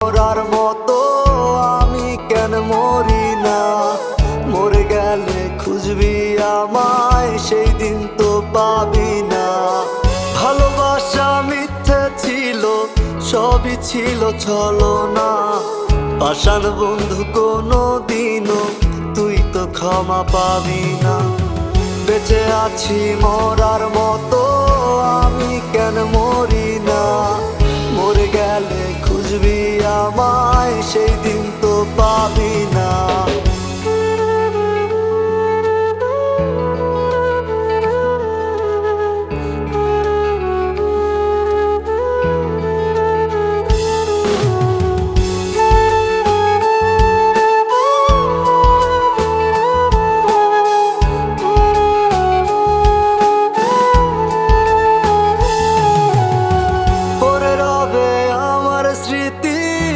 মরার মতো আমি কেন মরি না, মরে গেলে খুঁজবি আমায়, সেই দিন তো পাবি না। ভালোবাসা মিথ্যে ছিল, সবই ছিল ছলনা। পাষাণ বন্ধু কোনো দিনও তুই তো ক্ষমা পাবি না। বেঁচে আছি মরার মতো আমি কেন মরি না, মরে গেলে খুঁজবি আমায়, সেই দিন তো পাবি না।